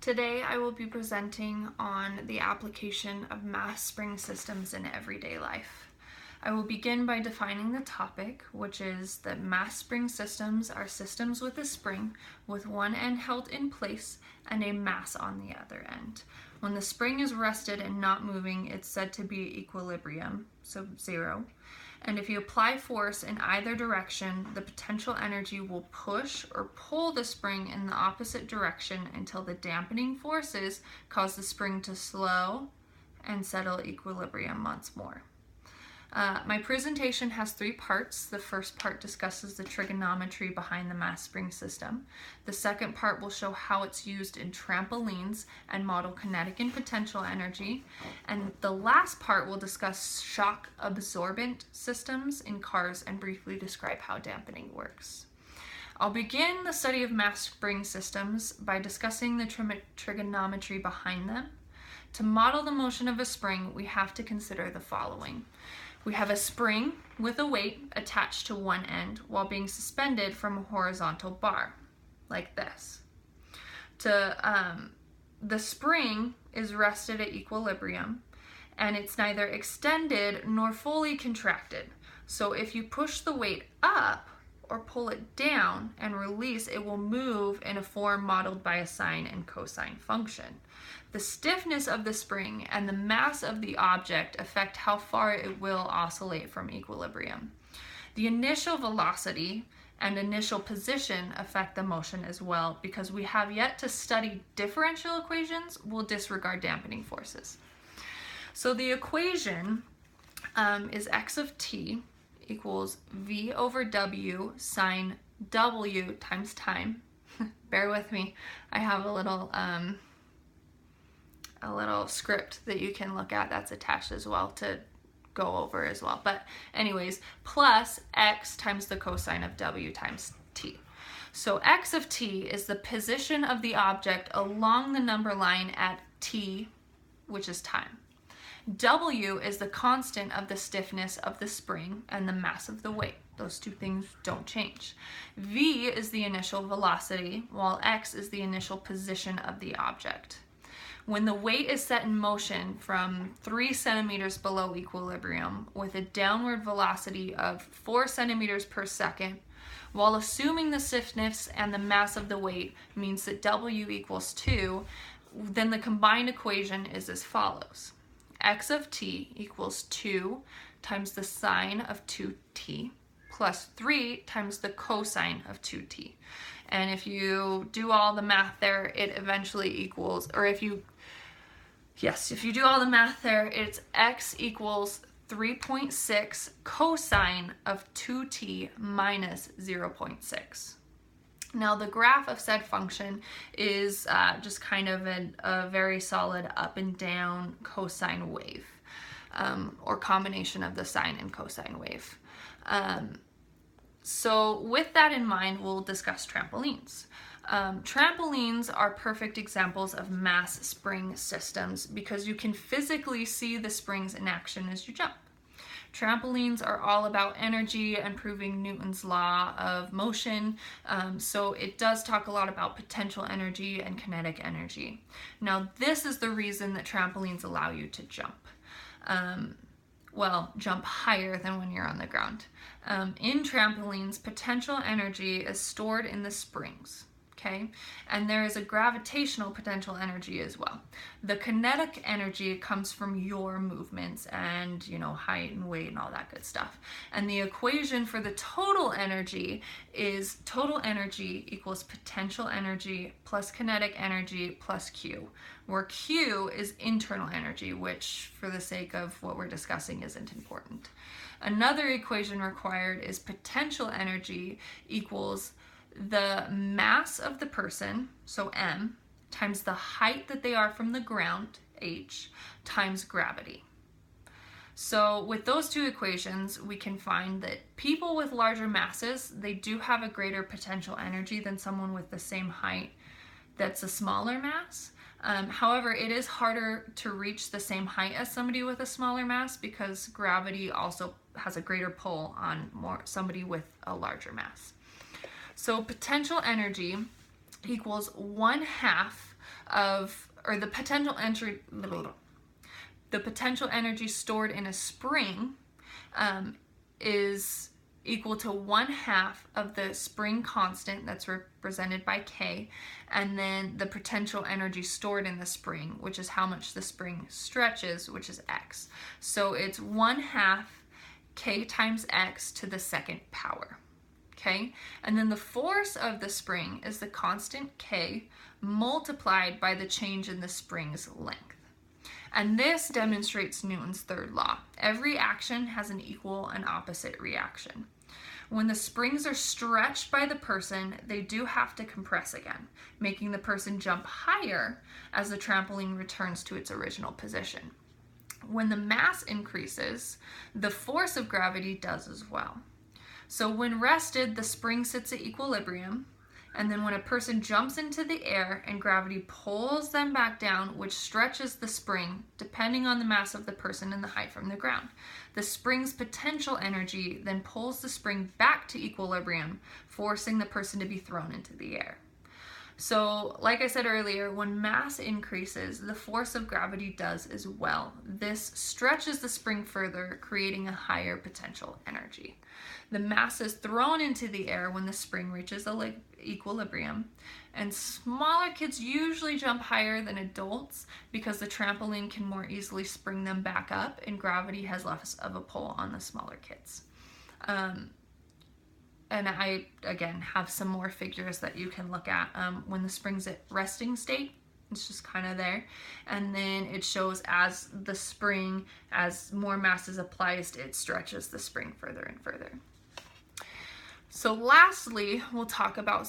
Today I will be presenting on the application of mass spring systems in everyday life. I will begin by defining the topic, which is that mass spring systems are systems with a spring with one end held in place and a mass on the other end. When the spring is rested and not moving, it's said to be equilibrium, so zero. And if you apply force in either direction, the potential energy will push or pull the spring in the opposite direction until the dampening forces cause the spring to slow and settle equilibrium once more. My presentation has three parts. The first part discusses the trigonometry behind the mass spring system. The second part will show how it's used in trampolines and model kinetic and potential energy. And the last part will discuss shock absorbent systems in cars and briefly describe how dampening works. I'll begin the study of mass spring systems by discussing the trigonometry behind them. To model the motion of a spring, we have to consider the following. We have a spring with a weight attached to one end while being suspended from a horizontal bar, like this. The spring is rested at equilibrium, and it's neither extended nor fully contracted. So if you push the weight up or pull it down and release, it will move in a form modeled by a sine and cosine function. The stiffness of the spring and the mass of the object affect how far it will oscillate from equilibrium. The initial velocity and initial position affect the motion as well. Because we have yet to study differential equations, we'll disregard dampening forces. So the equation is x of t equals v over w sine w times time. Bear with me, I have a little script that you can look at that's attached as well to go over as well. But anyways, plus x times the cosine of w times t. So x of t is the position of the object along the number line at t, which is time. W is the constant of the stiffness of the spring and the mass of the weight. Those two things don't change. V is the initial velocity, while x is the initial position of the object. When the weight is set in motion from 3 centimeters below equilibrium with a downward velocity of 4 centimeters per second, while assuming the stiffness and the mass of the weight means that W equals 2, then the combined equation is as follows. X of t equals 2 times the sine of 2t plus 3 times the cosine of 2t. And if you do all the math there, it eventually equals, or if you do all the math there, it's x equals 3.6 cosine of 2t minus 0.6. Now the graph of said function is just kind of a very solid up and down cosine wave, or combination of the sine and cosine wave. So with that in mind, we'll discuss trampolines. Trampolines are perfect examples of mass spring systems because you can physically see the springs in action as you jump. Trampolines are all about energy and proving Newton's law of motion, so it does talk a lot about potential energy and kinetic energy. Now this is the reason that trampolines allow you to jump. Jump higher than when you're on the ground. In trampolines, potential energy is stored in the springs. Okay, and there is a gravitational potential energy as well. The kinetic energy comes from your movements and, height and weight and all that good stuff. And the equation for the total energy is total energy equals potential energy plus kinetic energy plus Q, where Q is internal energy, which for the sake of what we're discussing isn't important. Another equation required is potential energy equals the mass of the person, so m, times the height that they are from the ground, h, times gravity. So with those two equations, we can find that people with larger masses, they do have a greater potential energy than someone with the same height that's a smaller mass. However, it is harder to reach the same height as somebody with a smaller mass because gravity also has a greater pull on somebody with a larger mass. So potential energy equals 1/2 of, or the potential energy stored in a spring is equal to 1/2 of the spring constant, that's represented by K, and then the potential energy stored in the spring, which is how much the spring stretches, which is X. So it's 1/2 K times X to the second power. Okay, and then the force of the spring is the constant K multiplied by the change in the spring's length. And this demonstrates Newton's third law. Every action has an equal and opposite reaction. When the springs are stretched by the person, they do have to compress again, making the person jump higher as the trampoline returns to its original position. When the mass increases, the force of gravity does as well. So when rested, the spring sits at equilibrium, and then when a person jumps into the air and gravity pulls them back down, which stretches the spring depending on the mass of the person and the height from the ground, the spring's potential energy then pulls the spring back to equilibrium, forcing the person to be thrown into the air. So, like I said earlier, when mass increases, the force of gravity does as well. This stretches the spring further, creating a higher potential energy. The mass is thrown into the air when the spring reaches equilibrium, and smaller kids usually jump higher than adults because the trampoline can more easily spring them back up, and gravity has less of a pull on the smaller kids. And I, again, have some more figures that you can look at. When the spring's at resting state, it's just kind of there. And then it shows as the spring, as more mass is applied, it stretches the spring further and further. So lastly, we'll talk about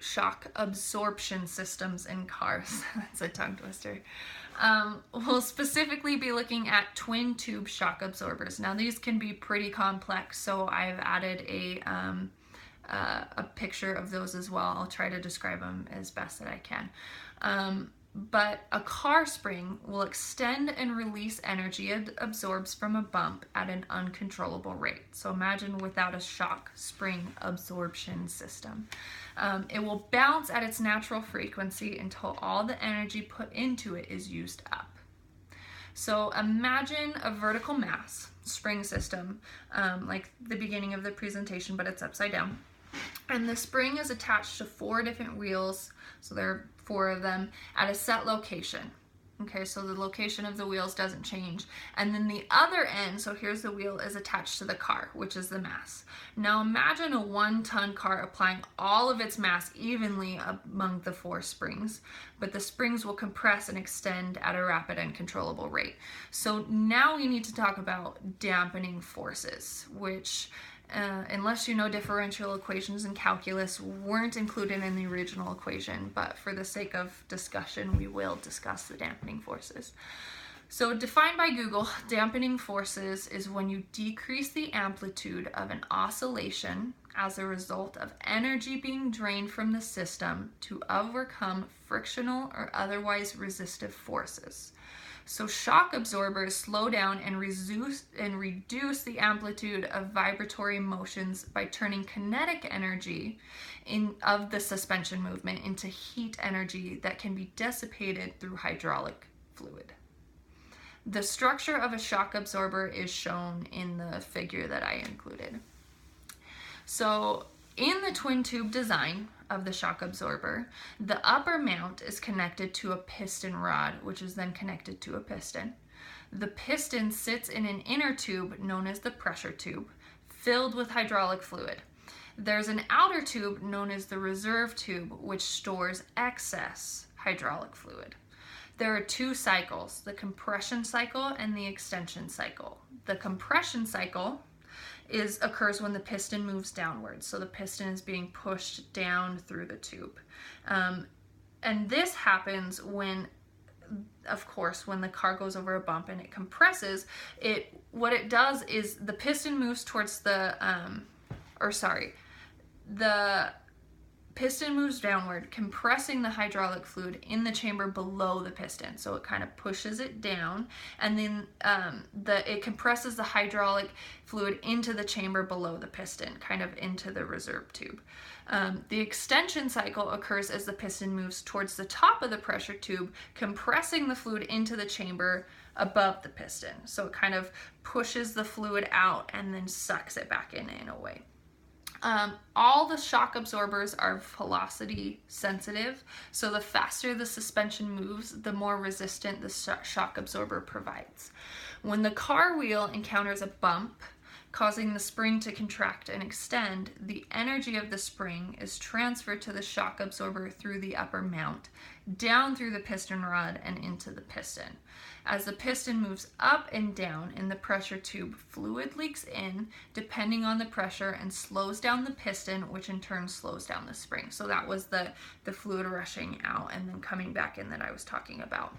shock absorption systems in cars. That's a tongue twister. We'll specifically be looking at twin tube shock absorbers. Now these can be pretty complex, so I've added a picture of those as well. I'll try to describe them as best that I can. But a car spring will extend and release energy it absorbs from a bump at an uncontrollable rate. So imagine without a shock spring absorption system. It will bounce at its natural frequency until all the energy put into it is used up. So imagine a vertical mass spring system, like the beginning of the presentation, but it's upside down. And the spring is attached to 4 different wheels, so there are 4 of them, at a set location. Okay, so the location of the wheels doesn't change. And then the other end, so here's the wheel, is attached to the car, which is the mass. Now imagine a 1-ton car applying all of its mass evenly among the 4 springs, but the springs will compress and extend at a rapid and controllable rate. So now we need to talk about dampening forces, which unless you know differential equations in calculus, weren't included in the original equation, but for the sake of discussion, we will discuss the dampening forces. So defined by Google, dampening forces is when you decrease the amplitude of an oscillation as a result of energy being drained from the system to overcome frictional or otherwise resistive forces. So shock absorbers slow down and reduce the amplitude of vibratory motions by turning kinetic energy of the suspension movement into heat energy that can be dissipated through hydraulic fluid. The structure of a shock absorber is shown in the figure that I included. So in the twin tube design of the shock absorber, the upper mount is connected to a piston rod, which is then connected to a piston. The piston sits in an inner tube known as the pressure tube, filled with hydraulic fluid. There's an outer tube known as the reserve tube, which stores excess hydraulic fluid. There are 2 cycles, the compression cycle and the extension cycle. The compression cycle occurs when the piston moves downwards. So the piston is being pushed down through the tube. And this happens when, of course, when the car goes over a bump and it compresses, what it does is the piston moves towards the piston moves downward, compressing the hydraulic fluid in the chamber below the piston. So it kind of pushes it down, and then it compresses the hydraulic fluid into the chamber below the piston, kind of into the reserve tube. The extension cycle occurs as the piston moves towards the top of the pressure tube, compressing the fluid into the chamber above the piston. So it kind of pushes the fluid out and then sucks it back in a way. All the shock absorbers are velocity sensitive, so the faster the suspension moves, the more resistant the shock absorber provides. When the car wheel encounters a bump, causing the spring to contract and extend, the energy of the spring is transferred to the shock absorber through the upper mount, down through the piston rod and into the piston. As the piston moves up and down in the pressure tube, fluid leaks in depending on the pressure and slows down the piston, which in turn slows down the spring. So that was the fluid rushing out and then coming back in that I was talking about.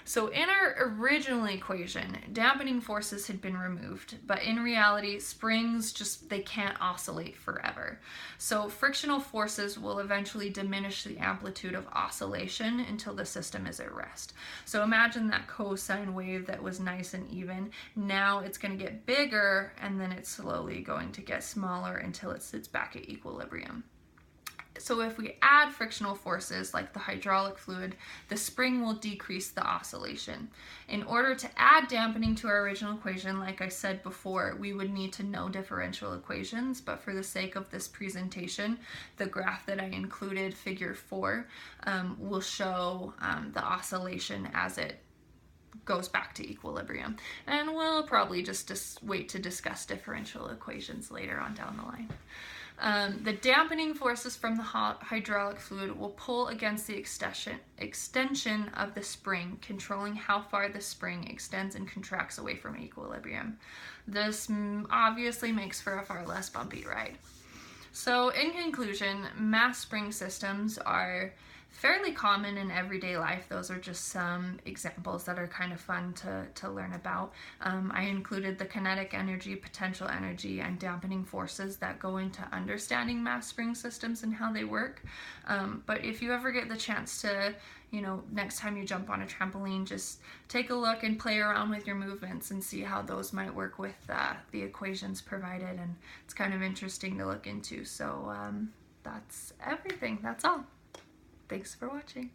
So in our original equation, dampening forces had been removed, but in reality, springs they can't oscillate forever. So frictional forces will eventually diminish the amplitude of oscillation until the system is at rest. So imagine that cosine wave that was nice and even. Now it's going to get bigger, and then it's slowly going to get smaller until it sits back at equilibrium. So if we add frictional forces like the hydraulic fluid, the spring will decrease the oscillation. In order to add dampening to our original equation, like I said before, we would need to know differential equations, but for the sake of this presentation, the graph that I included, figure 4, will show the oscillation as it goes back to equilibrium. And we'll probably just wait to discuss differential equations later on down the line. The dampening forces from the hydraulic fluid will pull against the extension of the spring, controlling how far the spring extends and contracts away from equilibrium. This obviously makes for a far less bumpy ride. So in conclusion, mass spring systems are fairly common in everyday life. Those are just some examples that are kind of fun to learn about. I included the kinetic energy, potential energy, and dampening forces that go into understanding mass spring systems and how they work. But if you ever get the chance to, next time you jump on a trampoline, just take a look and play around with your movements and see how those might work with the equations provided. And it's kind of interesting to look into. So that's everything. That's all. Thanks for watching.